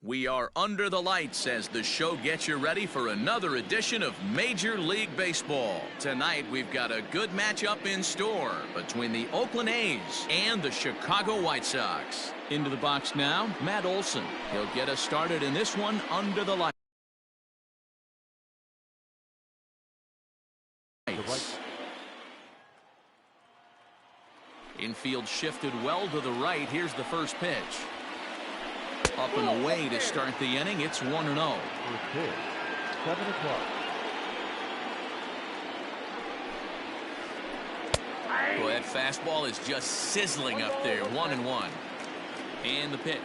We are under the lights as the show gets you ready for another edition of Major League Baseball. Tonight, we've got a good matchup in store between the Oakland A's and the Chicago White Sox. Into the box now, Matt Olson. He'll get us started in this one under the lights. Infield shifted well to the right. Here's the first pitch. Up and away to start the inning. It's 1-0. First pitch, 7 o'clock. Boy, that fastball is just sizzling up there. 1-1. And the pitch.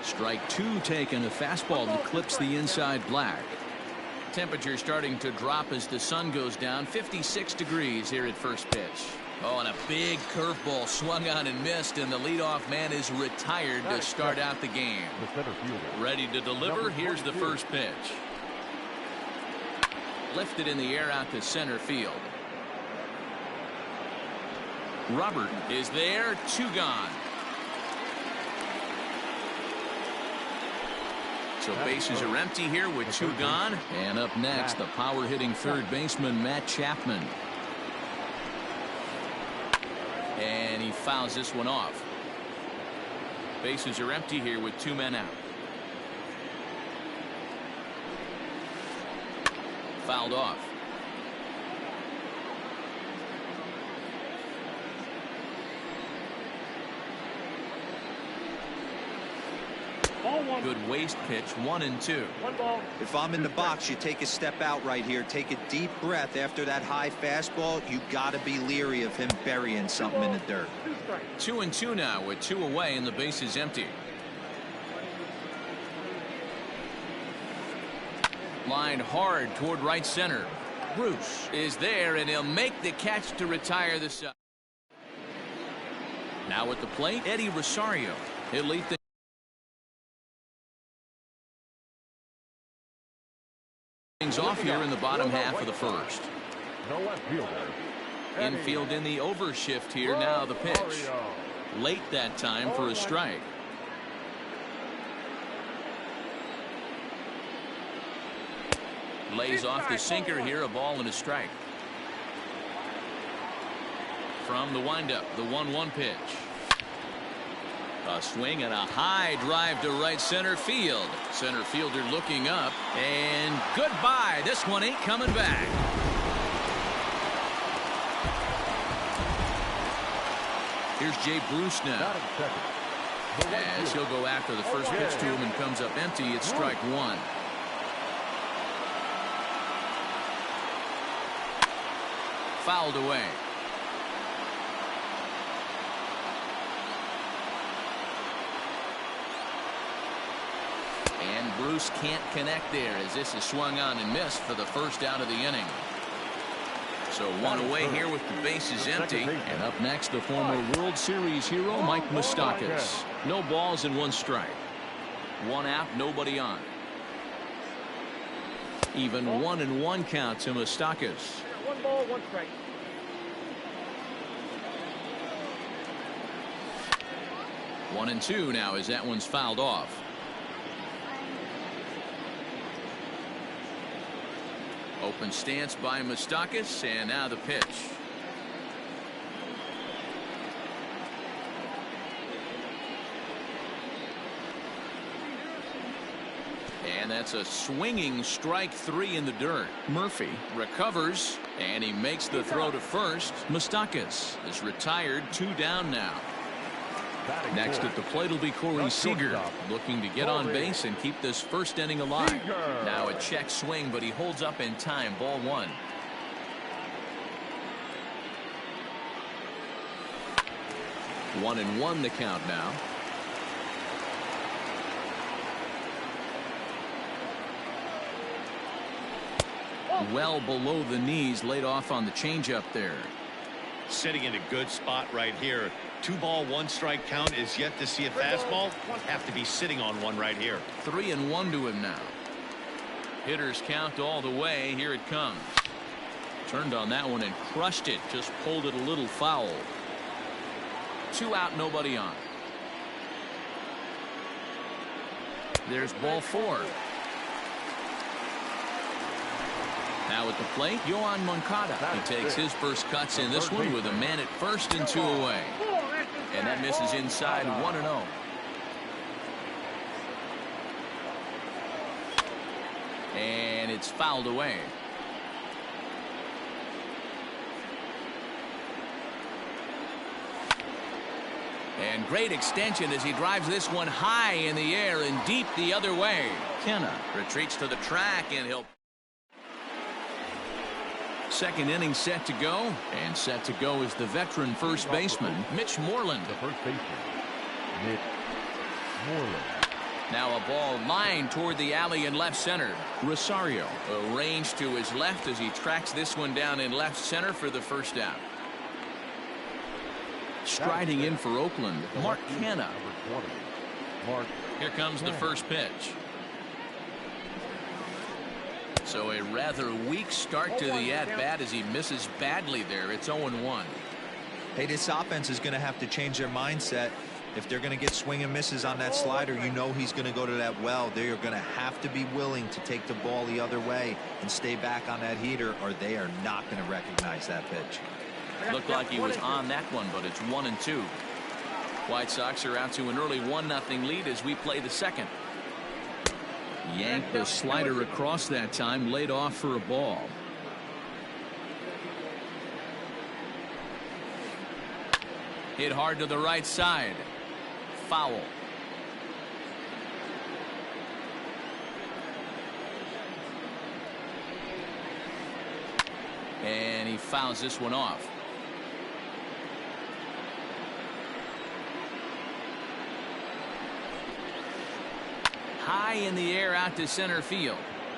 Strike two taken. A fastball that clips the inside black. Temperature starting to drop as the sun goes down. 56 degrees here at first pitch. Oh, and a big curveball swung on and missed, and the leadoff man is retired to start out the game. Ready to deliver. Here's the first pitch. Lifted in the air out to center field. Robert is there. 2 gone. So bases are empty here with 2 gone. And up next, the power hitting third baseman Matt Chapman. And he fouls this one off. Bases are empty here with 2 men out. Fouled off. Good waste pitch. 1-2. If I'm in the box, you take a step out right here. Take a deep breath after that high fastball. You got to be leery of him burying something in the dirt. 2-2 now with 2 away and the base is empty. Lined hard toward right center. Bruce is there and he'll make the catch to retire the side. Now at the plate, Eddie Rosario. He'll lead the off here in the bottom half of the first. Infield in the overshift here. Now the pitch. Late that time for a strike. Lays off the sinker here. A ball and a strike. From the windup, the 1-1 pitch. A swing and a high drive to right center field. Center fielder looking up. And goodbye. This one ain't coming back. Here's Jay Bruce now. As he'll go after the first pitch to him and comes up empty. It's strike 1. Fouled away. And Bruce can't connect there as this is swung on and missed for the first out of the inning. So 1 away here with the bases empty. And up next, the former World Series hero Mike Moustakas. No balls and 1 strike. 1 out, nobody on. Even 1-1 count to Moustakas. 1 ball, 1 strike. One and 2 now as that one's fouled off. Open stance by Moustakas, and now the pitch. And that's a swinging strike 3 in the dirt. Murphy recovers, and he makes the throw to first. Moustakas is retired. 2 down now. Next at the plate will be Corey Seager, looking to get on base and keep this first inning alive. Now a check swing, but he holds up in time. Ball 1. One and 1 the count now. Well below the knees, laid off on the changeup there. Sitting in a good spot right here. 2 ball 1 strike count is yet to see a fastball. Have to be sitting on one right here. 3-1 to him now. Hitters count all the way. Here it comes. Turned on that one and crushed it. Just pulled it a little foul. 2 out, nobody on. There's ball 4. Now at the plate, Yoan Moncada. He takes his first cuts in this one with a man at first and 2 away. And that misses inside 1-0. And it's fouled away. And great extension as he drives this one high in the air and deep the other way. Kenna retreats to the track, and he'll... Second inning set to go, and set to go is the veteran first baseman, Mitch Moreland. The first baseman, Mitch Moreland. Now a ball lined toward the alley in left center. Rosario arranged to his left as he tracks this one down in left center for the first out. Striding in for Oakland, Mark Canha. Here comes the first pitch. So a rather weak start to the at-bat as he misses badly there. It's 0-1. Hey, this offense is going to have to change their mindset. If they're going to get swing and misses on that slider, you know he's going to go to that well. They are going to have to be willing to take the ball the other way and stay back on that heater, or they are not going to recognize that pitch. Looked like he was on that one, but it's 1-2. White Sox are out to an early 1-0 lead as we play the second. Yanked the slider across that time, laid off for a ball. Hit hard to the right side. Foul. And he fouls this one off. High in the air out to center field.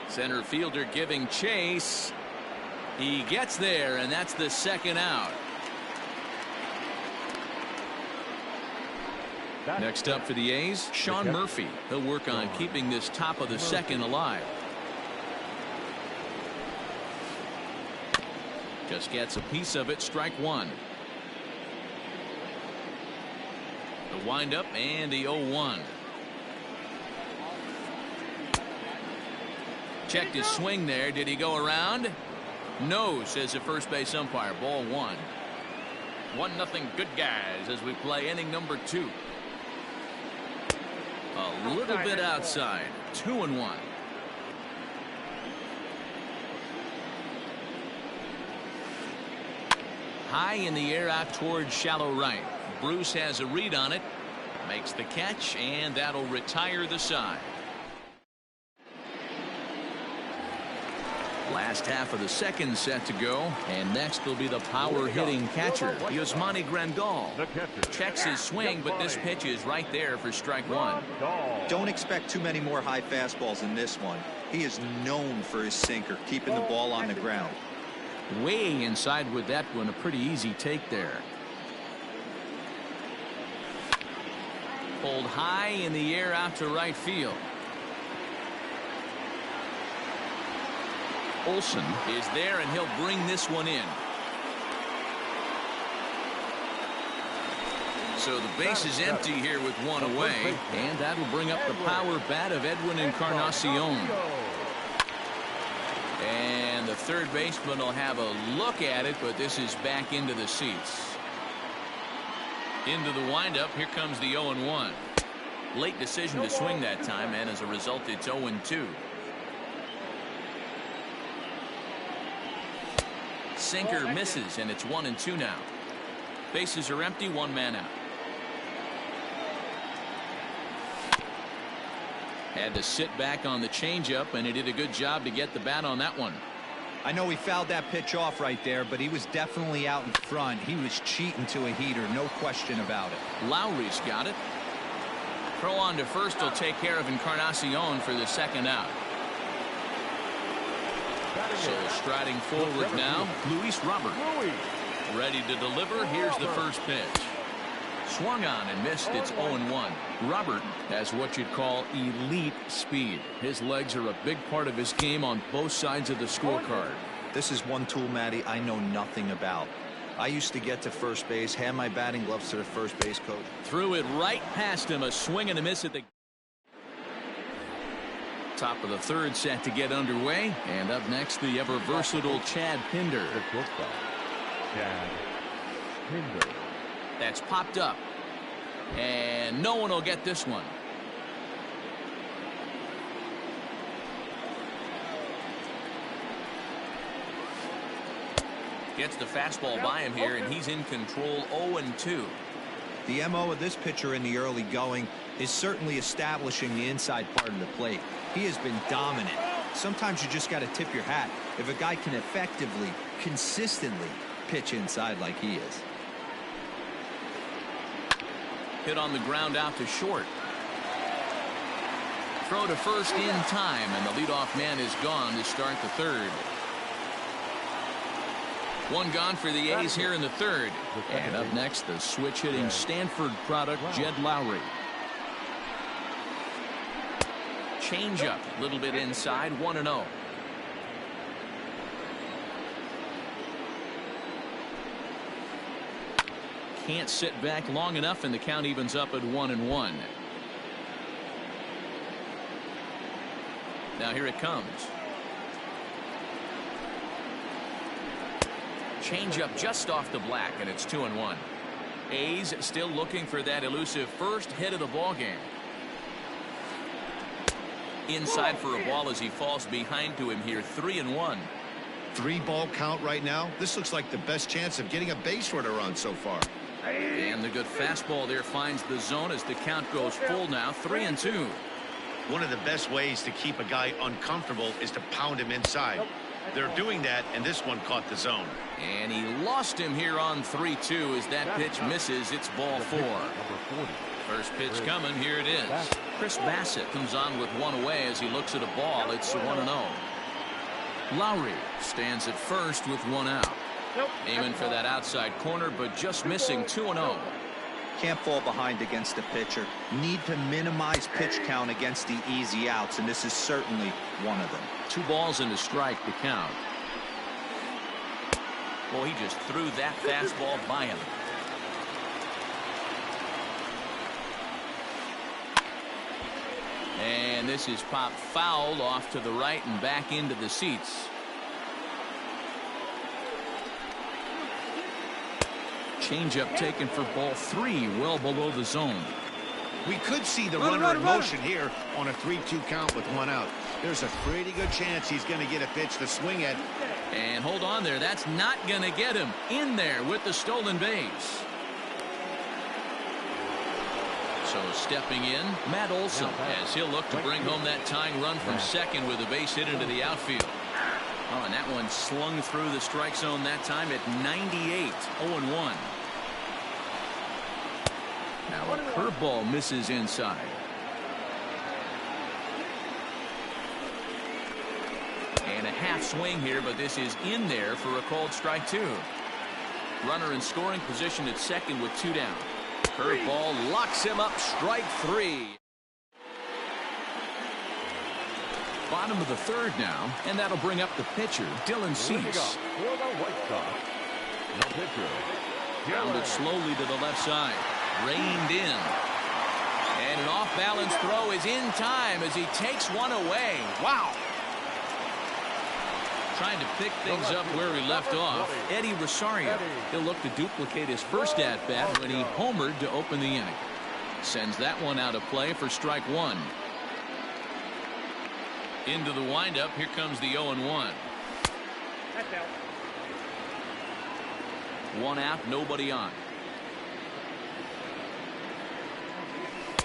Center fielder giving chase. He gets there, and that's the second out. Next up for the A's, Sean Murphy. He'll work on keeping this top of the second alive. Just gets a piece of it. Strike one. The windup and the 0-1. Checked his swing there. Did he go around? No, says the first base umpire. Ball 1. 1-0 good guys as we play inning number 2. A little bit outside. 2-1. High in the air out towards shallow right. Bruce has a read on it. Makes the catch, and that'll retire the side. Last half of the second set to go, and next will be the power hitting catcher, Yasmani Grandal. Checks his swing, but this pitch is right there for strike one. Don't expect too many more high fastballs in this one. He is known for his sinker, keeping the ball on the ground. Way inside with that one, a pretty easy take there. Pulled high in the air out to right field. Olsen is there, and he'll bring this one in. So the base is empty here with one away, and that'll bring up the power bat of Edwin Encarnacion. And the third baseman will have a look at it, but this is back into the seats. Into the windup. Here comes the 0-1. Late decision to swing that time, and as a result, it's 0-2. Sinker misses, and it's 1-2 now. Bases are empty, one man out. Had to sit back on the changeup, and he did a good job to get the bat on that one. I know he fouled that pitch off right there, but he was definitely out in front. He was cheating to a heater, no question about it. Lowry's got it. Throw on to first will take care of Encarnacion for the second out. So striding forward now, Luis Robert. Ready to deliver. Here's the first pitch. Swung on and missed. It's 0-1. Robert has what you'd call elite speed. His legs are a big part of his game on both sides of the scorecard. This is one tool, Matty, I know nothing about. I used to get to first base, hand my batting gloves to the first base coach. Threw it right past him. A swing and a miss at the... Top of the third set to get underway. And up next, the ever versatile Chad Pinder. The shortstop, Chad Pinder. That's popped up. And no one will get this one. Gets the fastball by him here, and he's in control 0-2. The MO of this pitcher in the early going is certainly establishing the inside part of the plate. He has been dominant. Sometimes you just got to tip your hat if a guy can effectively, consistently pitch inside like he is. Hit on the ground out to short. Throw to first in time, and the leadoff man is gone to start the third. One gone for the A's here in the third. And up next, the switch-hitting Stanford product, Jed Lowry. Change-up, a little bit inside, 1-0. Can't sit back long enough, and the count evens up at 1-1. Now here it comes. Change-up just off the black, and it's 2-1. A's still looking for that elusive first hit of the ball game. Inside for a ball as he falls behind to him here, 3-1. 3-ball count right now. This looks like the best chance of getting a base runner on so far. And the good fastball there finds the zone as the count goes full now, 3-2. One of the best ways to keep a guy uncomfortable is to pound him inside. They're doing that, and this one caught the zone. And he lost him here on 3-2 as that pitch misses. It's ball 4. First pitch coming. Here it is. Chris Bassett comes on with one away as he looks at a ball. It's 1-0. Lowry stands at first with one out. Aiming for that outside corner, but just missing. 2-0. Can't fall behind against the pitcher. Need to minimize pitch count against the easy outs, and this is certainly one of them. 2 balls and a strike to count. Boy, he just threw that fastball by him. And this is popped foul off to the right and back into the seats. Changeup taken for ball 3, well below the zone. We could see the runner in motion here on a 3-2 count with one out. There's a pretty good chance he's going to get a pitch to swing at. And hold on there. That's not going to get him in there with the stolen base. So stepping in, Matt Olson, as he'll look to bring home that tying run from second with a base hit into the outfield. Oh, and that one slung through the strike zone that time at 98, 0-1. Now a curveball misses inside. And a half swing here, but this is in there for a called strike 2. Runner in scoring position at second with 2 down. Curveball locks him up, strike 3. Bottom of the third now, and that'll bring up the pitcher, Dylan Cease. For the White Sox, the pitcher, Grounded slowly to the left side. Reined in. And an off-balance throw is in time as he takes one away. Wow. Trying to pick things up where he left off. Eddie Rosario. He'll look to duplicate his first at-bat when he homered to open the inning. Sends that one out of play for strike 1. Into the windup. Here comes the 0-1. One out, nobody on.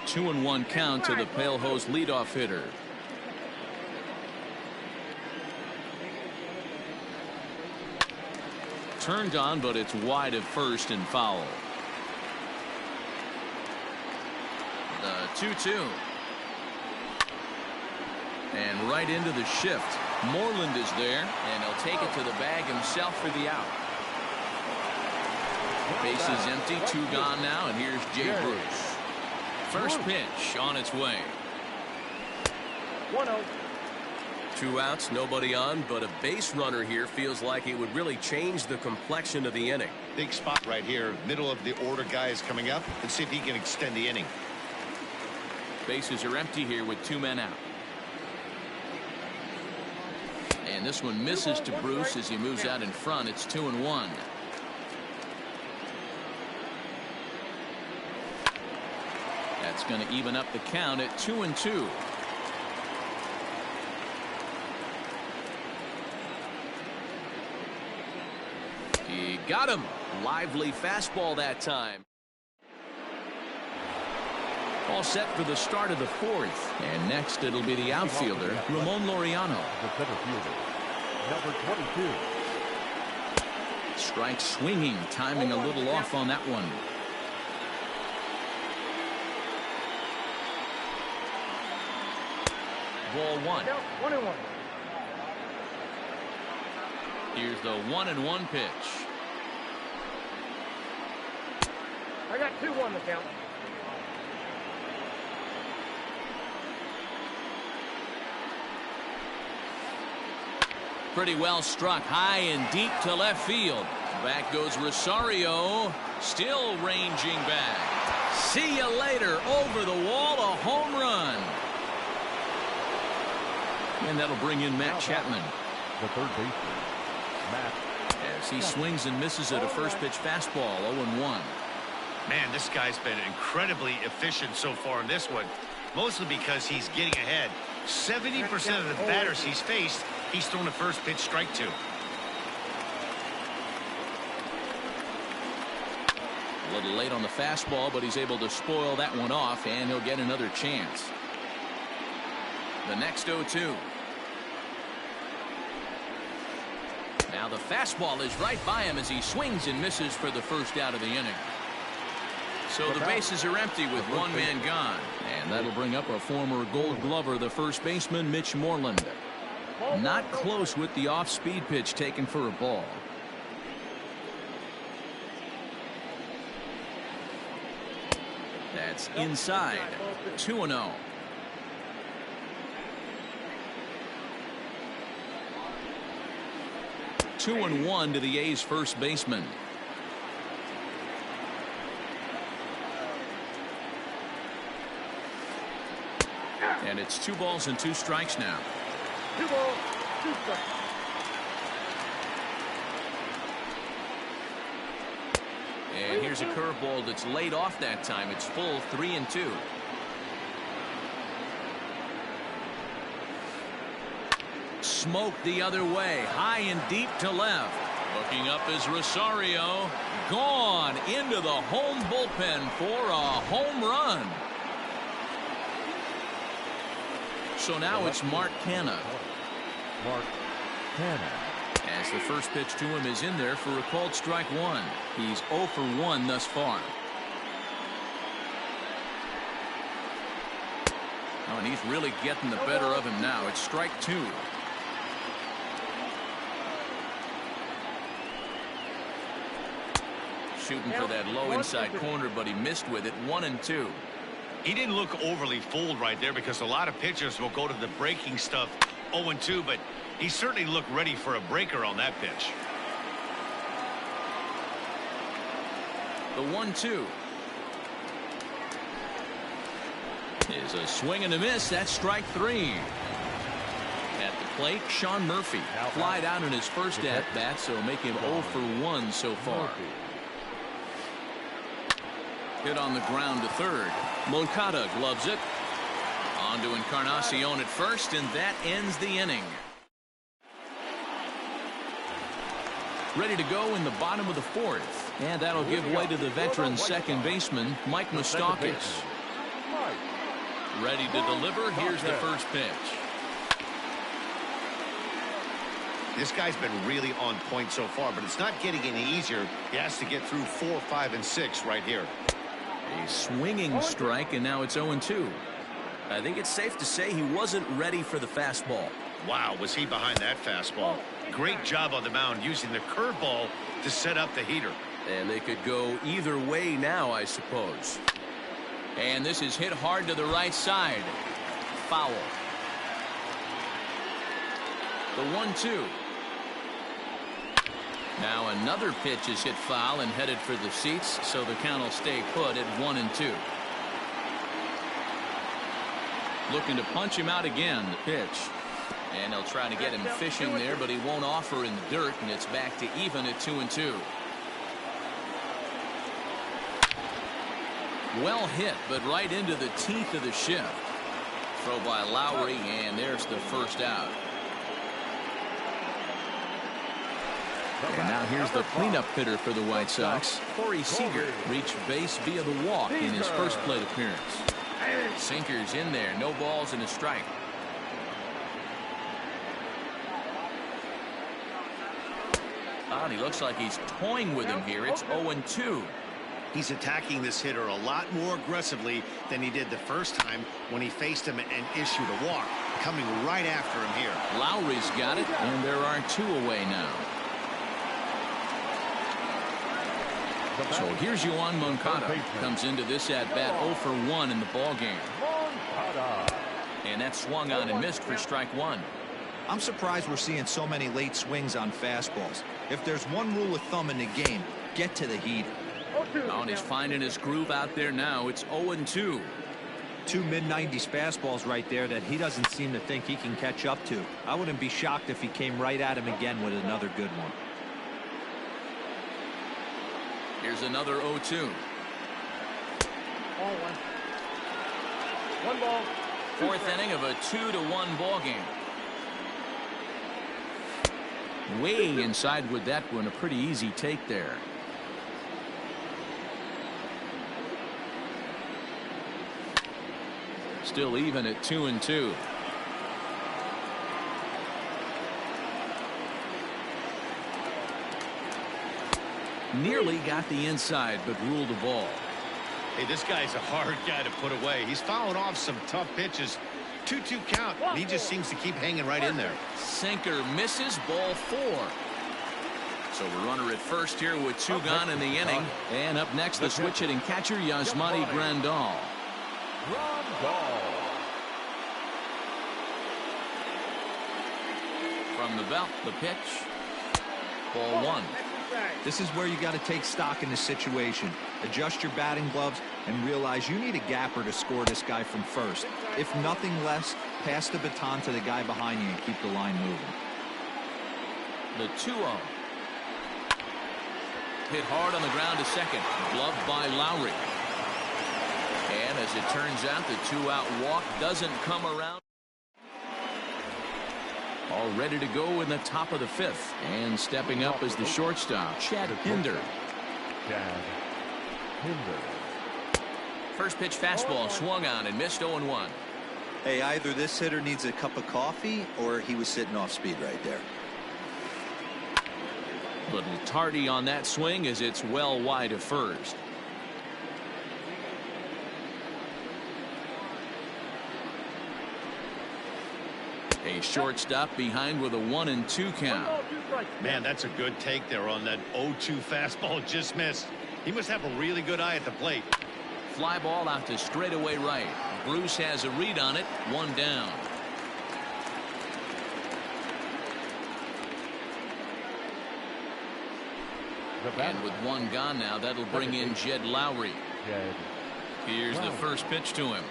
2-1 count to the Pale Host leadoff hitter. Turned on, but it's wide at first and foul. The 2-2. And right into the shift. Moreland is there, and he'll take it to the bag himself for the out. Base is empty, 2 gone now, and here's Jay Bruce. First pitch on its way. 1-0. 2 outs, nobody on, but a base runner here feels like it would really change the complexion of the inning. Big spot right here. Middle of the order guy is coming up. Let's see if he can extend the inning. Bases are empty here with 2 men out. And this one misses to Bruce as he moves out in front. It's 2-1. That's going to even up the count at 2-2. He got him. Lively fastball that time. All set for the start of the fourth. And next it'll be the outfielder, Ramon Laureano. The center fielder, number 22. Strike swinging, timing a little off on that one. Ball 1. 1-1. Here's the 1-1 pitch. I got 2-1 to count. Pretty well struck high and deep to left field. Back goes Rosario, still ranging back. See you later. Over the wall, a home run. And that'll bring in Matt Chapman. The third baseman, Matt. As he swings and misses at a first pitch fastball, 0-1. Man, this guy's been incredibly efficient so far in this one, mostly because he's getting ahead. 70% of the batters he's faced, he's thrown a first pitch strike to. A little late on the fastball, but he's able to spoil that one off, and he'll get another chance. The next 0-2. Now the fastball is right by him as he swings and misses for the first out of the inning. So the bases are empty with one man gone. And that'll bring up a former Gold Glover, the first baseman, Mitch Moreland. Not close with the off-speed pitch taken for a ball. That's inside. 2-0. Two and 1 to the A's first baseman. And it's 2 balls and 2 strikes now. 2 balls, 2 strikes. And here's a curveball that's laid off that time. It's full 3-2. Smoked the other way, high and deep to left. Looking up is Rosario. Gone into the home bullpen for a home run. So now it's Mark Canha. Mark Canha. As the first pitch to him is in there for a called strike 1. He's 0 for 1 thus far. Oh, and he's really getting the better of him now. It's strike 2. Shooting for that low inside corner, but he missed with it. 1-2. He didn't look overly fooled right there because a lot of pitchers will go to the breaking stuff 0-2, but he certainly looked ready for a breaker on that pitch. The 1-2 is a swing and a miss. That's strike 3. At the plate, Sean Murphy flied out in his first at bat, so make him 0 for 1 so far. Hit on the ground to third. Moncada gloves it. On to Encarnacion at first, and that ends the inning. Ready to go in the bottom of the fourth, and that'll give way to the veteran second baseman, Mike Moustakas. Ready to deliver. Here's the first pitch. This guy's been really on point so far, but it's not getting any easier. He has to get through 4, 5, and 6 right here. A swinging strike, and now it's 0-2. I think it's safe to say he wasn't ready for the fastball. Wow, was he behind that fastball. Great job on the mound using the curveball to set up the heater. And they could go either way now, I suppose. And this is hit hard to the right side. Foul. The 1-2. Now another pitch is hit foul and headed for the seats, so the count will stay put at 1-2. Looking to punch him out again. The pitch. And they'll try to get him fishing there, but he won't offer in the dirt, and it's back to even at 2-2. Well hit, but right into the teeth of the shift. Throw by Lowry, and there's the first out. And now here's the cleanup hitter for the White Sox. Corey Seager reached base via the walk in his first plate appearance. Sinkers in there, no balls and a strike. And he looks like he's toying with him here. It's 0-2. He's attacking this hitter a lot more aggressively than he did the first time when he faced him and issued a walk. Coming right after him here. Lowry's got it, and there are 2 away now. So here's Yoan Moncada. Comes into this at bat 0 for 1 in the ball game. And that swung on and missed for strike 1. I'm surprised we're seeing so many late swings on fastballs. If there's one rule of thumb in the game, get to the heater. Oh, and he's finding his groove out there now. It's 0-2. 2 mid-90s fastballs right there that he doesn't seem to think he can catch up to. I wouldn't be shocked if he came right at him again with another good one. Here's another 0-2. Ball 1. 1 ball. 4th inning of a 2-1 ball game. Way inside with that one. A pretty easy take there. Still even at 2-2. Nearly got the inside, but ruled a ball. Hey, this guy's a hard guy to put away. He's fouled off some tough pitches. 2-2 count. He just seems to keep hanging right in there. Sinker misses, ball 4. So the runner at first here with 2 gone in the inning. And up next, the switch hitting catcher, Yasmani Grandal. From the belt, the pitch. Ball 1. This is where you got to take stock in the situation. Adjust your batting gloves and realize you need a gapper to score this guy from first. If nothing less, pass the baton to the guy behind you and keep the line moving. The 2-0. Hit hard on the ground to second. Gloved by Lowry. And as it turns out, the 2-out walk doesn't come around. All ready to go in the top of the 5th. And stepping up is the shortstop, Chad Pinder. First pitch fastball swung on and missed 0-1. Hey, either this hitter needs a cup of coffee or he was sitting off speed right there. Little tardy on that swing as it's well wide of first. A shortstop behind with a 1-2 count. Man, that's a good take there on that 0-2 fastball just missed. He must have a really good eye at the plate. Fly ball out to straightaway right. Bruce has a read on it. 1 down. And with 1 gone now, that'll bring in Jed Lowry. Here's the first pitch to him.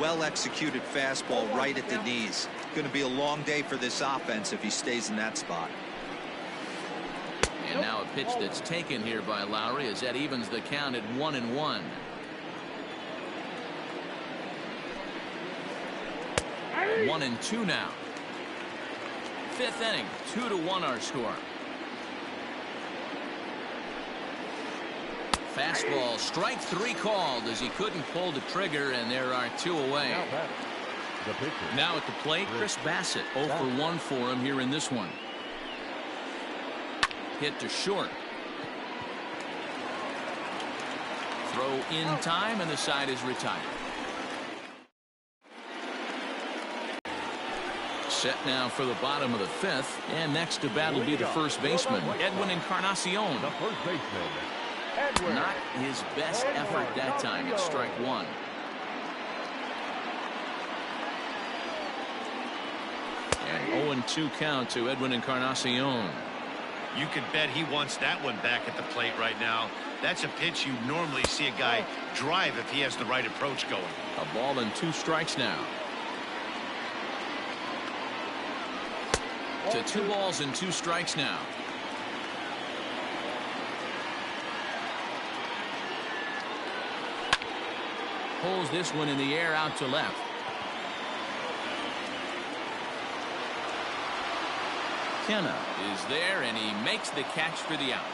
Well executed fastball right at the knees. Going to be a long day for this offense if he stays in that spot. And now a pitch that's taken here by Lowry as that evens the count at 1-1. Hey. 1-2 now. 5th inning, 2-1 our score. Fastball, strike 3 called as he couldn't pull the trigger, and there are 2 away. Now at the plate, Chris Bassett. 0 for 1 for him here in this one. Hit to short. Throw in time, and the side is retired. Set now for the bottom of the 5th, and next to bat will be the first baseman, Edwin Encarnacion. The first baseman, Not his best effort that time. It's strike 1. And 0-2 count to Edwin Encarnacion. You could bet he wants that one back at the plate right now. That's a pitch you normally see a guy drive if he has the right approach going. A ball and 2 strikes now. To 2 balls and 2 strikes now. Pulls this one in the air out to left. Kenna is there, and he makes the catch for the out.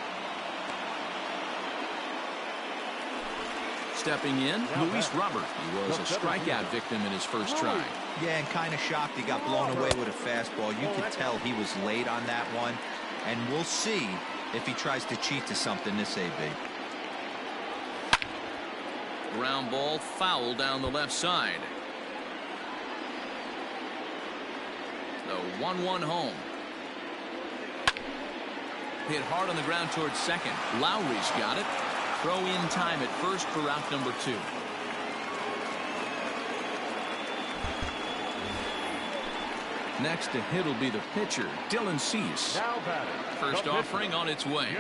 Stepping in, Luis Robert. He was a strikeout victim in his first try. Yeah, and kind of shocked he got blown away with a fastball. You could tell he was late on that one, and we'll see if he tries to cheat to something this AB. Ground ball foul down the left side. The 1-1 home. Hit hard on the ground towards second. Lowry's got it. Throw in time at first for out number 2. Next to hit will be the pitcher, Dylan Cease. First offering on its way.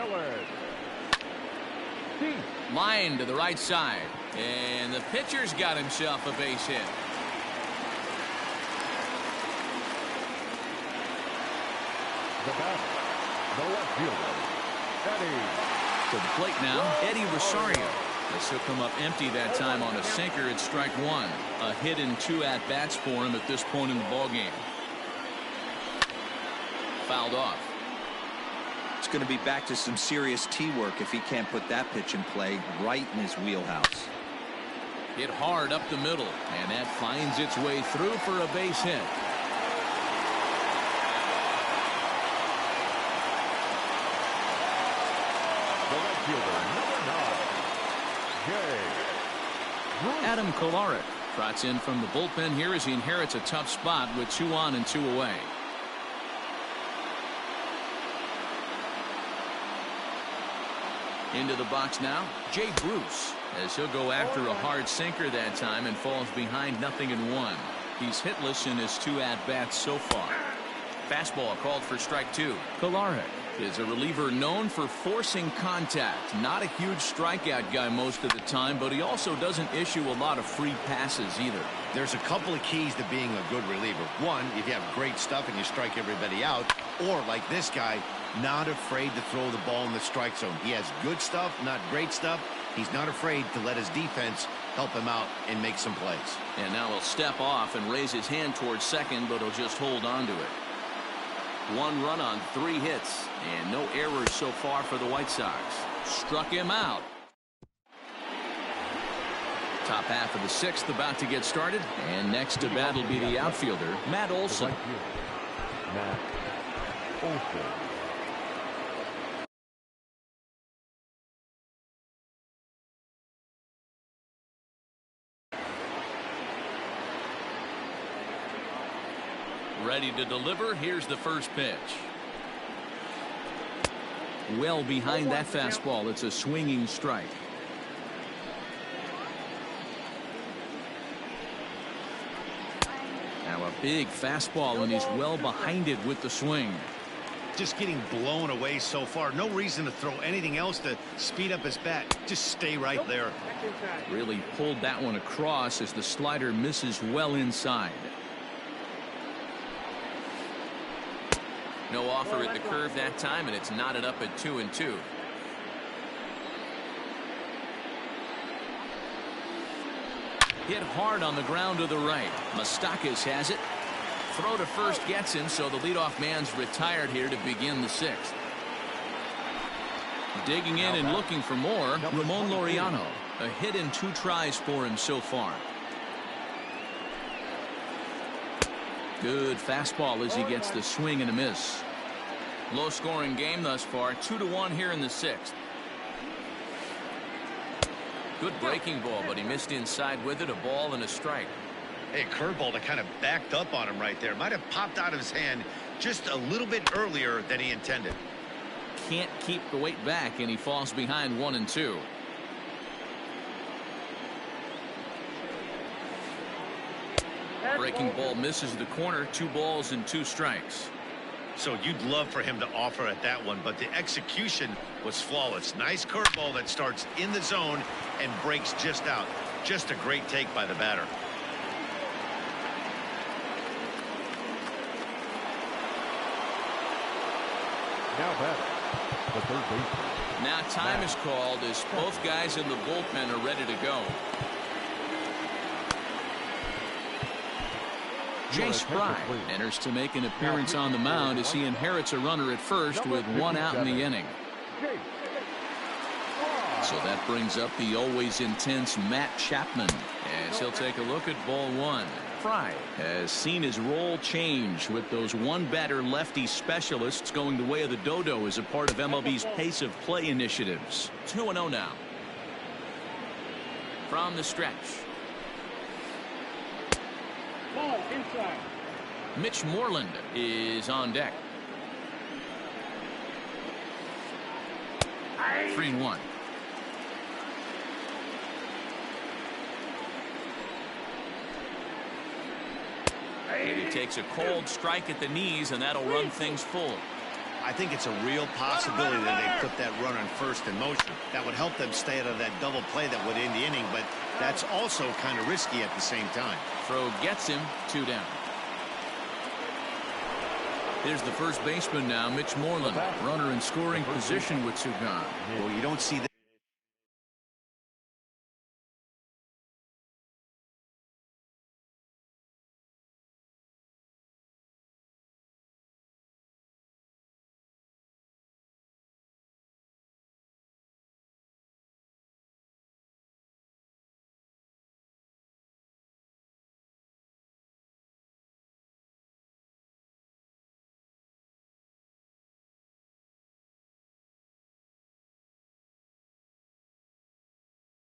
Line to the right side. And the pitcher's got himself a base hit. The left fielder, Eddie. To the plate now, Eddie Rosario. This will come up empty that time on a sinker at strike 1. A hit and 2 at-bats for him at this point in the ballgame. Fouled off. It's going to be back to some serious tee work if he can't put that pitch in play right in his wheelhouse. Hit hard up the middle, and that finds its way through for a base hit. Adam Kolarek trots in from the bullpen here as he inherits a tough spot with 2 on and 2 away. Into the box now, Jay Bruce, as he'll go after a hard sinker that time and falls behind 0-1. He's hitless in his 2 at-bats so far. Fastball called for strike 2. Kolarek is a reliever known for forcing contact. Not a huge strikeout guy most of the time, but he also doesn't issue a lot of free passes either. There's a couple of keys to being a good reliever. One, if you have great stuff and you strike everybody out, or like this guy, not afraid to throw the ball in the strike zone. He has good stuff, not great stuff. He's not afraid to let his defense help him out and make some plays. And now he'll step off and raise his hand towards second, but he'll just hold on to it. 1 run on 3 hits, and no errors so far for the White Sox. Struck him out. Top half of the 6th about to get started, and next to bat will be the outfielder, Matt Olson. Matt Olson. Ready to deliver. Here's the first pitch. Well behind that fastball. It's a swinging strike. Now a big fastball, and he's well behind it with the swing. Just getting blown away so far. No reason to throw anything else to speed up his bat. Just stay right there. Really pulled that one across as the slider misses well inside. No offer at the curve that time, and it's knotted up at 2-2. Hit hard on the ground to the right. Moustakas has it. Throw to first gets him, so the leadoff man's retired here to begin the 6th. Digging in and looking for more, Ramon Laureano. A hit in 2 tries for him so far. Good fastball as he gets the swing and a miss. Low scoring game thus far. 2-1 here in the 6th. Good breaking ball, but he missed inside with it. A ball and a strike. Hey, curveball that kind of backed up on him right there. Might have popped out of his hand just a little bit earlier than he intended. Can't keep the weight back, and he falls behind 1-2. Breaking ball misses the corner. 2 balls and 2 strikes. So you'd love for him to offer at that one, but the execution was flawless. Nice curveball that starts in the zone and breaks just out. Just a great take by the batter. Now batting, the third baseman. Now time is called as both guys in the bullpen are ready to go. Chase Fry enters to make an appearance on the mound as he inherits a runner at first with one out in the inning. So that brings up the always intense Matt Chapman as he'll take a look at ball one. Fry has seen his role change with those one-batter lefty specialists going the way of the dodo as a part of MLB's pace of play initiatives. 2-0 now. From the stretch. Ball inside. Mitch Moreland is on deck. 3-1. And he takes a cold strike at the knees, and that'll run things full. I think it's a real possibility that they put that runner in first in motion. That would help them stay out of that double play that would end the inning, but that's also kind of risky at the same time. Throw gets him, 2 down. Here's the first baseman now, Mitch Moreland. Runner in scoring position with 2 gone. Well, you don't see that.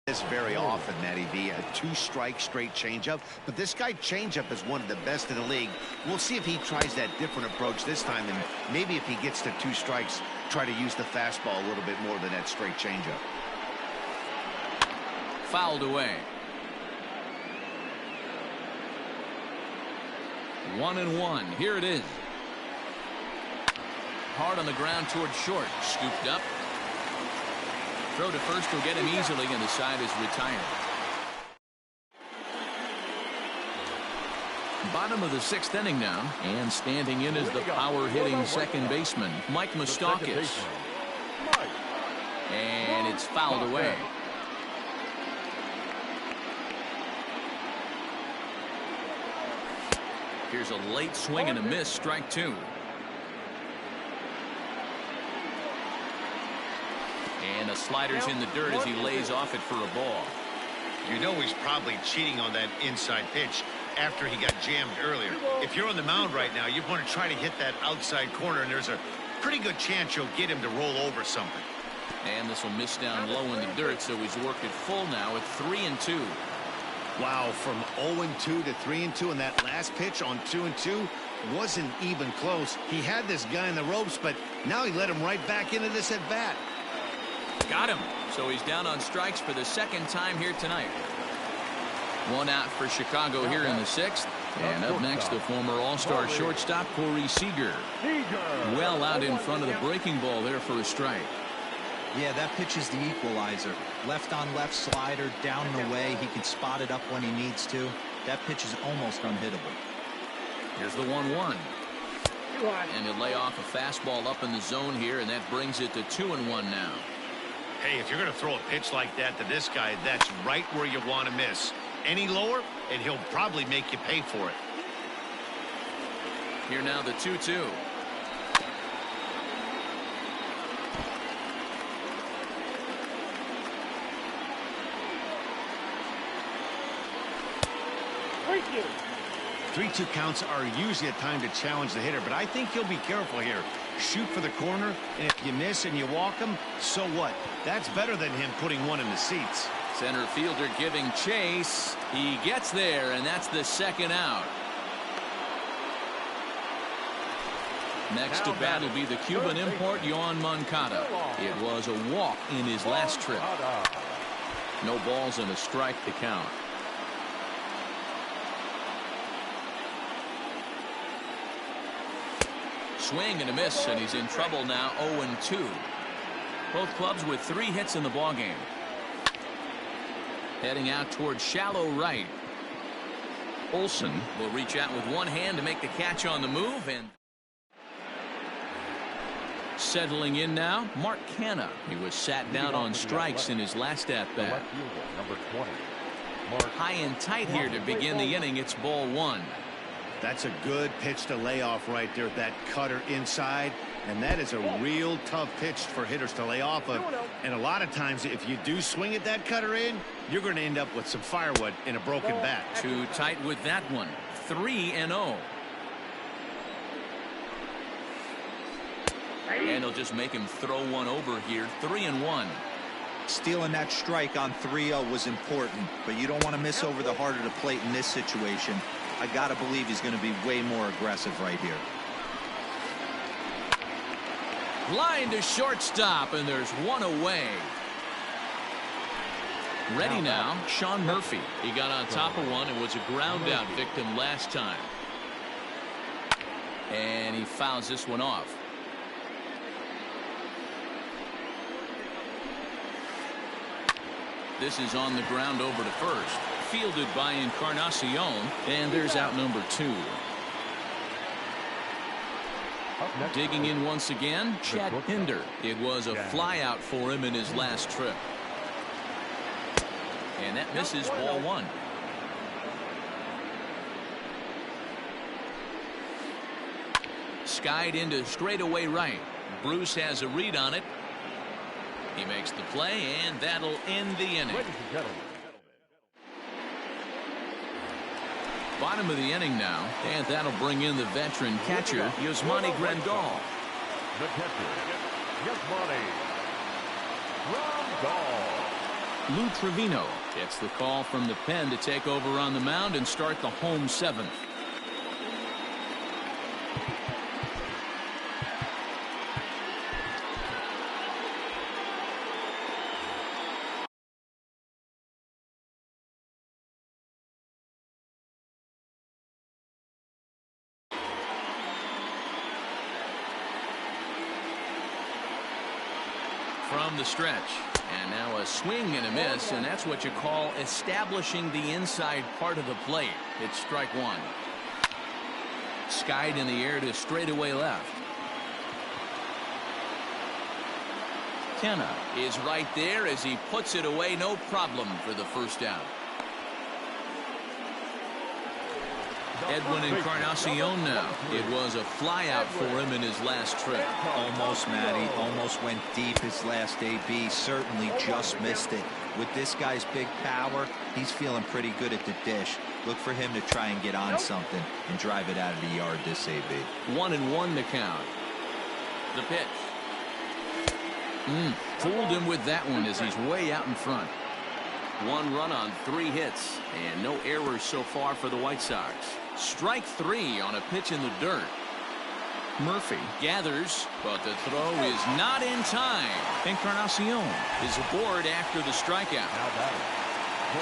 This very often, Matty V, a 2-strike straight changeup, but this guy changeup is one of the best in the league. We'll see if he tries that different approach this time, and maybe if he gets to 2 strikes, try to use the fastball a little bit more than that straight changeup. Fouled away. 1-1. Here it is. Hard on the ground towards short. Scooped up. Throw to first will get him easily, and the side is retired. Bottom of the 6th inning now, and standing in is the power-hitting second baseman, Mike Moustakas. And it's fouled away. Here's a late swing and a miss, strike 2. And the slider's in the dirt as he lays off it for a ball. You know he's probably cheating on that inside pitch after he got jammed earlier. If you're on the mound right now, you want to try to hit that outside corner, and there's a pretty good chance you'll get him to roll over something. And this will miss down low in the dirt, so he's worked it full now at 3-2. Wow, from 0-2 to 3-2, and that last pitch on 2-2 wasn't even close. He had this guy in the ropes, but now he let him right back into this at bat. Got him. So he's down on strikes for the 2nd time here tonight. 1 out for Chicago here in the 6th. And up next, the former All-Star shortstop, Corey Seager. Well out in front of the breaking ball there for a strike. Yeah, that pitch is the equalizer. Left on left slider, down and away. He can spot it up when he needs to. That pitch is almost unhittable. Here's the 1-1. And he'll lay off a fastball up in the zone here, and that brings it to 2-1 now. Hey, if you're going to throw a pitch like that to this guy, that's right where you want to miss. Any lower, and he'll probably make you pay for it. Here now the 2-2. Thank you. 3-2 counts are usually a time to challenge the hitter, but I think he'll be careful here. Shoot for the corner, and if you miss and you walk him, so what? That's better than him putting one in the seats. Center fielder giving chase. He gets there, and that's the 2nd out. Next to bat will be the Cuban import, Yoan Moncada. It was a walk in his last trip. No balls and a strike to count. Swing and a miss, and he's in trouble now. 0-2. Both clubs with 3 hits in the ballgame. Heading out towards shallow right. Olson will reach out with one hand to make the catch on the move, and settling in now, Mark Canha. He was sat down on strikes in his last at bat. Number 20. Mark. High and tight here to begin the inning. It's ball 1. That's a good pitch to lay off right there with that cutter inside. And that is a real tough pitch for hitters to lay off of. And a lot of times, if you do swing at that cutter in, you're going to end up with some firewood in a broken bat. Too tight with that one. 3-0. And he'll just make him throw one over here. 3-1. Stealing that strike on 3-0 was important, but you don't want to miss over the heart of the plate in this situation. I got to believe he's going to be way more aggressive right here. Line to shortstop, and there's one away. Ready now, Sean Murphy. He got on top of one and was a ground out victim last time. And he fouls this one off. This is on the ground over to first. Fielded by Encarnacion, and there's out number 2. Digging in once again, Chad Pinder. It was a fly out for him in his last trip. And that misses ball 1. Skied into straightaway right. Bruce has a read on it. He makes the play, and that'll end the inning. Bottom of the inning now, and that'll bring in the veteran catcher, Yasmani Grandal. The catcher, Yasmani Grandal. Lou Trevino gets the call from the pen to take over on the mound and start the home 7th. From the stretch, and now a swing and a miss, and that's what you call establishing the inside part of the plate. It's strike 1. Skied in the air to straightaway left. Canha is right there as he puts it away, no problem for the first out. Edwin Encarnacion now. It was a fly out for him in his last trip. Almost, Matty. Almost went deep his last AB. Certainly just missed it. With this guy's big power, he's feeling pretty good at the dish. Look for him to try and get on something and drive it out of the yard this AB. 1-1 to count. The pitch. Fooled him with that one as he's way out in front. 1 run on 3 hits, and no errors so far for the White Sox. Strike 3 on a pitch in the dirt. Murphy gathers, but the throw is not in time. Encarnacion is aboard after the strikeout.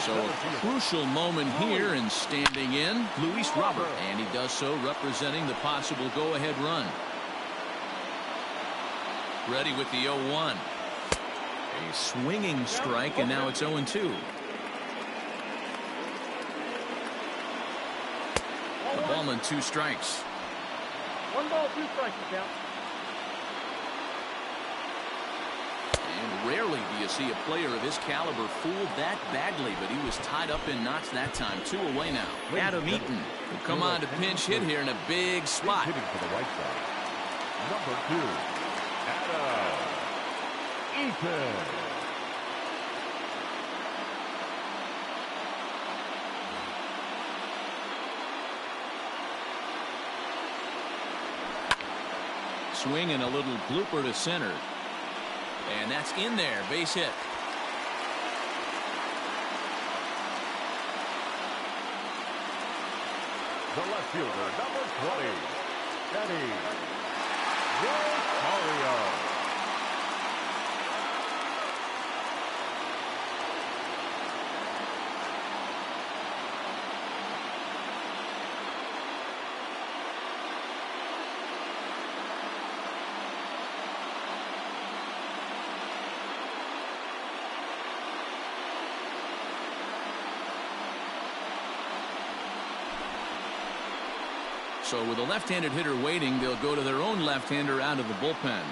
So a crucial moment here, and standing in, Luis Robert, and he does so representing the possible go-ahead run. Ready with the 0-1. A swinging strike, and now it's 0-2. The ball and 2 strikes. 1 ball, 2 strikes, count. And rarely do you see a player of his caliber fooled that badly, but he was tied up in knots that time. 2 away now. Adam Eaton will come on to pinch hit here in a big spot. Hitting for the White Sox. Number 2, Adam Eaton. Swing and a little blooper to center. And that's in there. Base hit. The left fielder, number 20, Eddie Rosario. So with a left-handed hitter waiting, they'll go to their own left-hander out of the bullpen.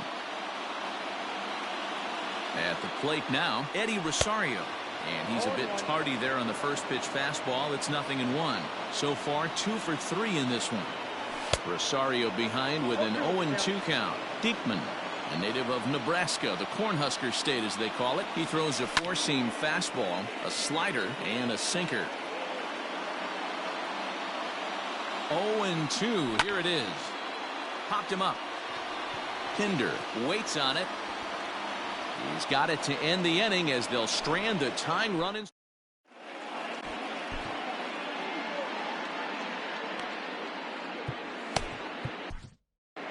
At the plate now, Eddie Rosario. And he's a bit tardy there on the first pitch fastball. It's 0-1. So far, 2 for 3 in this one. Rosario behind with an 0-2 count. Diekman, a native of Nebraska, the Cornhusker State as they call it. He throws a four-seam fastball, a slider, and a sinker. 0-2. Here it is. Popped him up. Pinder waits on it. He's got it to end the inning as they'll strand the tying run in.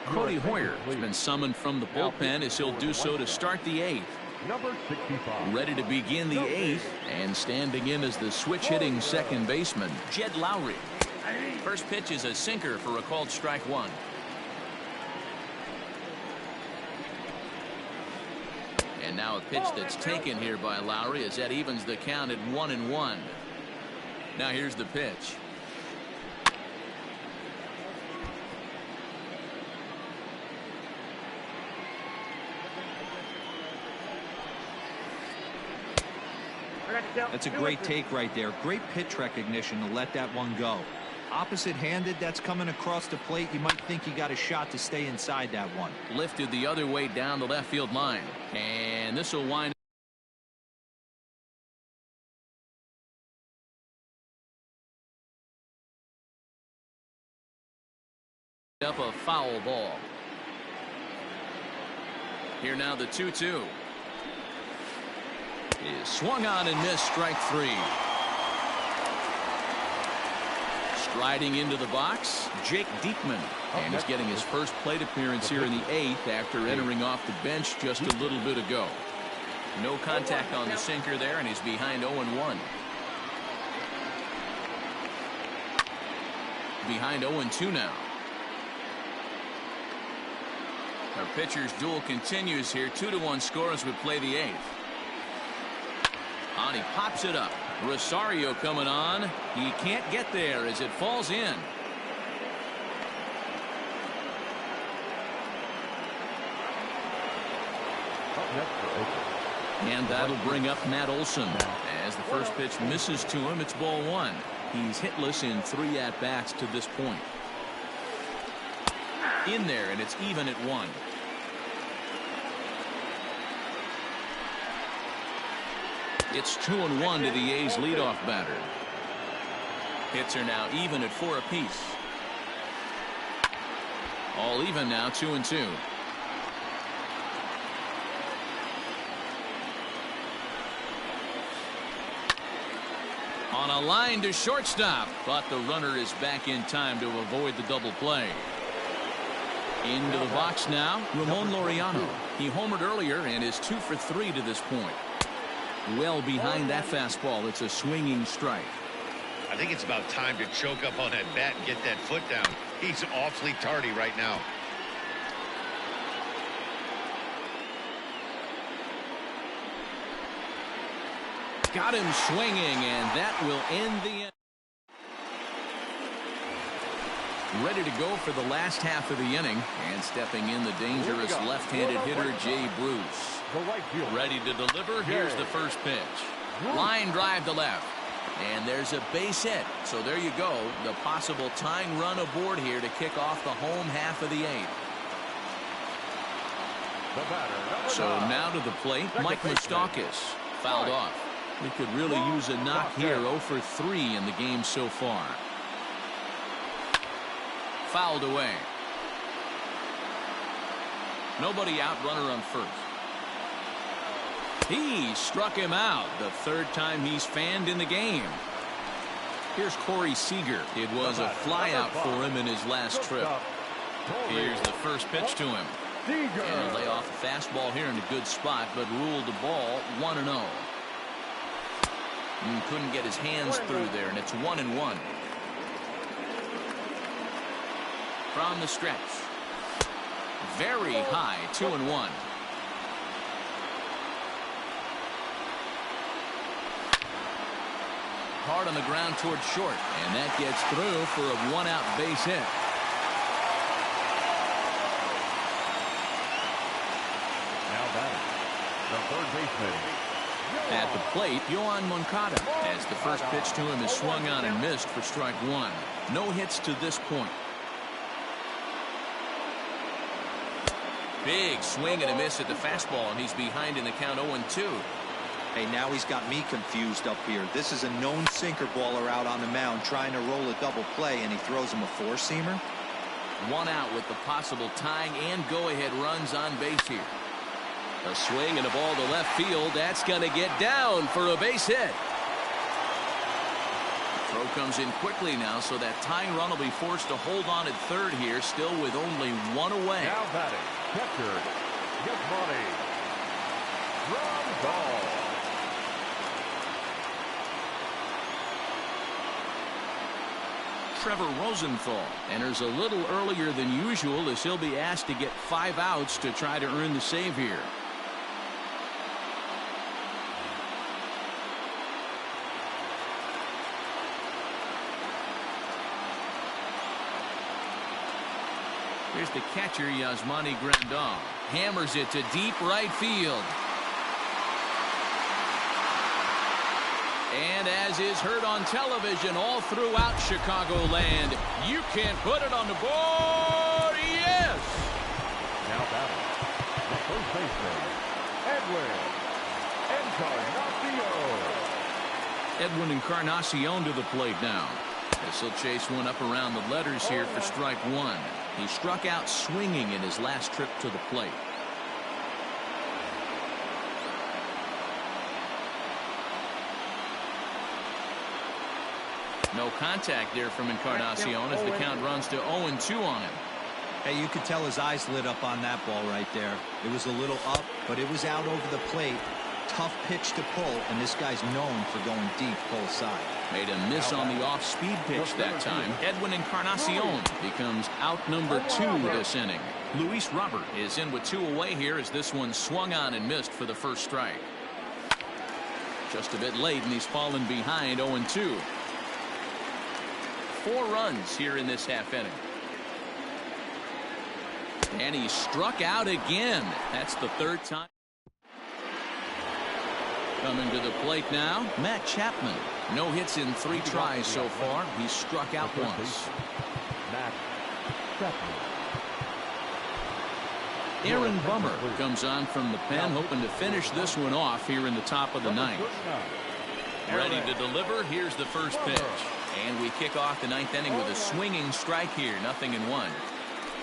Cody Hoyer has been summoned from the bullpen as he'll do so to start the 8th. Number 65. Ready to begin the 8th, and standing in as the switch-hitting second baseman, Jed Lowry. First pitch is a sinker for a called strike 1. And now a pitch that's taken here by Lowry as that evens the count at 1-1. Now here's the pitch. That's a great take right there. Great pitch recognition to let that one go. Opposite-handed, that's coming across the plate. You might think you got a shot to stay inside that one. Lifted the other way down the left field line. And this will wind up a foul ball. Here now the 2-2. Is swung on and missed, strike 3. Striding into the box, Jake Diekman. And he's getting his first plate appearance here in the 8th after entering off the bench just a little bit ago. No contact on the sinker there, and he's behind 0-1. Behind 0-2 now. Our pitcher's duel continues here. 2-1 score as we play the 8th. And he pops it up. Rosario coming on. He can't get there as it falls in. And that'll bring up Matt Olson. As the first pitch misses to him, it's ball 1. He's hitless in 3 at-bats to this point. In there, and it's even at 1. It's 2-1 to the A's leadoff batter. Hits are now even at 4 apiece. All even now, 2-2. On a line to shortstop, but the runner is back in time to avoid the double play. Into the box now, Ramon Laureano. He homered earlier and is 2 for 3 to this point. Well behind that fastball. It's a swinging strike. I think it's about time to choke up on that bat and get that foot down. He's awfully tardy right now. Got him swinging, and that will end the inning. Ready to go for the last half of the inning, and stepping in the dangerous left-handed hitter Jay Bruce. Ready to deliver. Here's the first pitch. Line drive to left, and there's a base hit. So there you go, the possible tying run aboard here to kick off the home half of the 8th. So now to the plate, Mike Moustakas fouled off. He could really use a knock here. 0 for 3 in the game so far. Fouled away. Nobody out, runner on first. He struck him out the 3rd time he's fanned in the game. Here's Corey Seager. It was a flyout for him in his last trip. Here's the first pitch to him. And he'll lay off a fastball here in a good spot, but ruled the ball 1-0. Couldn't get his hands through there, and it's 1-1. From the stretch. Very high, 2-1. Hard on the ground towards short, and that gets through for a 1-out base hit. third baseman. At the plate, Yoan Moncada, as the first pitch to him is swung on and missed for strike one. No hits to this point. Big swing and a miss at the fastball, and he's behind in the count 0-2. Hey, now he's got me confused up here. This is a known sinker baller out on the mound trying to roll a double play, and he throws him a four-seamer. One out with the possible tying and go-ahead runs on base here. A swing and a ball to left field. That's going to get down for a base hit. Throw comes in quickly now, so that tying run will be forced to hold on at third here, still with only one away. Now batting, catcher, Yasmani Grandal. Trevor Rosenthal enters a little earlier than usual as he'll be asked to get 5 outs to try to earn the save here. Here's the catcher, Yasmani Grandal. Hammers it to deep right field. And as is heard on television all throughout Chicagoland, you can't put it on the board. Yes! Now batting, the first baseman, Edwin Encarnacion. Edwin Encarnacion to the plate now. This will chase one up around the letters here for strike one. He struck out swinging in his last trip to the plate. No contact there from Encarnacion as the count runs to 0-2 on him. Hey, you could tell his eyes lit up on that ball right there. It was a little up, but it was out over the plate. Tough pitch to pull, and this guy's known for going deep pull side. Made a miss on the off-speed pitch that time. Edwin Encarnacion becomes out number 2 this inning. Luis Robert is in with 2 away here as this one swung on and missed for the first strike. Just a bit late, and he's fallen behind 0-2. 4 runs here in this half inning. And he struck out again. That's the 3rd time. Coming to the plate now, Matt Chapman. No hits in 3 tries so far. He's struck out once. Matt Chapman. Aaron Bummer comes on from the pen, hoping to finish this one off here in the top of the 9th. Ready to deliver. Here's the first pitch. And we kick off the 9th inning with a swinging strike here. 0-1.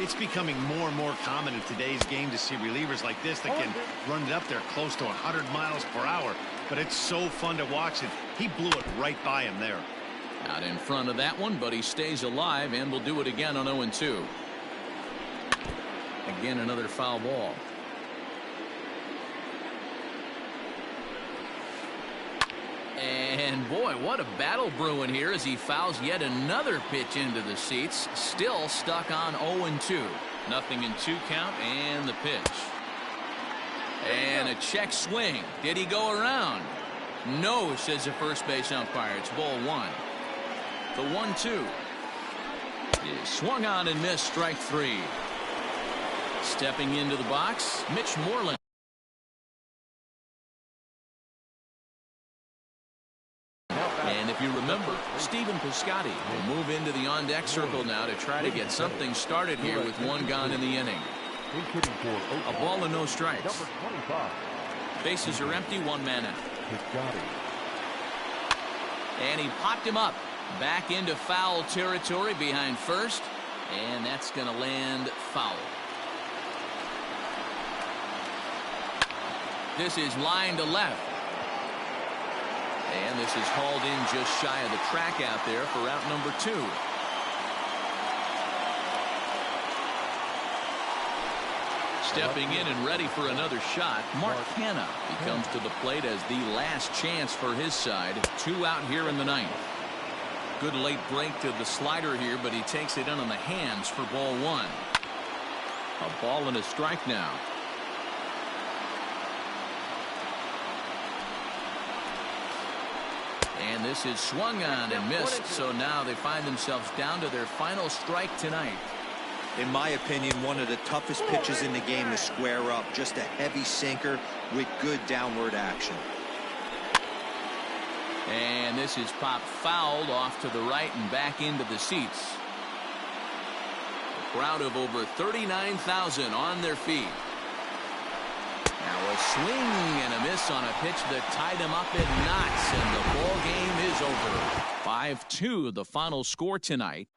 It's becoming more and more common in today's game to see relievers like this that can run it up there close to 100 miles per hour. But it's so fun to watch it. He blew it right by him there. Out in front of that one, but he stays alive and will do it again on 0-2. Again, another foul ball. And boy, what a battle brewing here as he fouls yet another pitch into the seats. Still stuck on 0-2. 0-2 count and the pitch. And a check swing. Did he go around? No, says the first base umpire. It's ball 1. The 1-2 is swung on and missed, strike 3. Stepping into the box, Mitch Moreland. And if you remember, Stephen Piscotty will move into the on-deck circle now to try to get something started here with 1 gone in the inning. A ball and no strikes. Bases are empty, 1 man out. And he popped him up back into foul territory behind first, and that's going to land foul. This is line to left. And this is hauled in just shy of the track out there for route number 2. Stepping in and ready for another shot, Mark Hanna. He comes to the plate as the last chance for his side. 2 out here in the 9th. Good late break to the slider here, but he takes it in on the hands for ball 1. A ball and a strike now. And this is swung on and missed, so now they find themselves down to their final strike tonight. In my opinion, one of the toughest pitches in the game to square up. Just a heavy sinker with good downward action. And this is popped fouled off to the right and back into the seats. A crowd of over 39,000 on their feet. Now a swing and a miss on a pitch that tied him up in knots, and the ball game is over. 5-2 the final score tonight.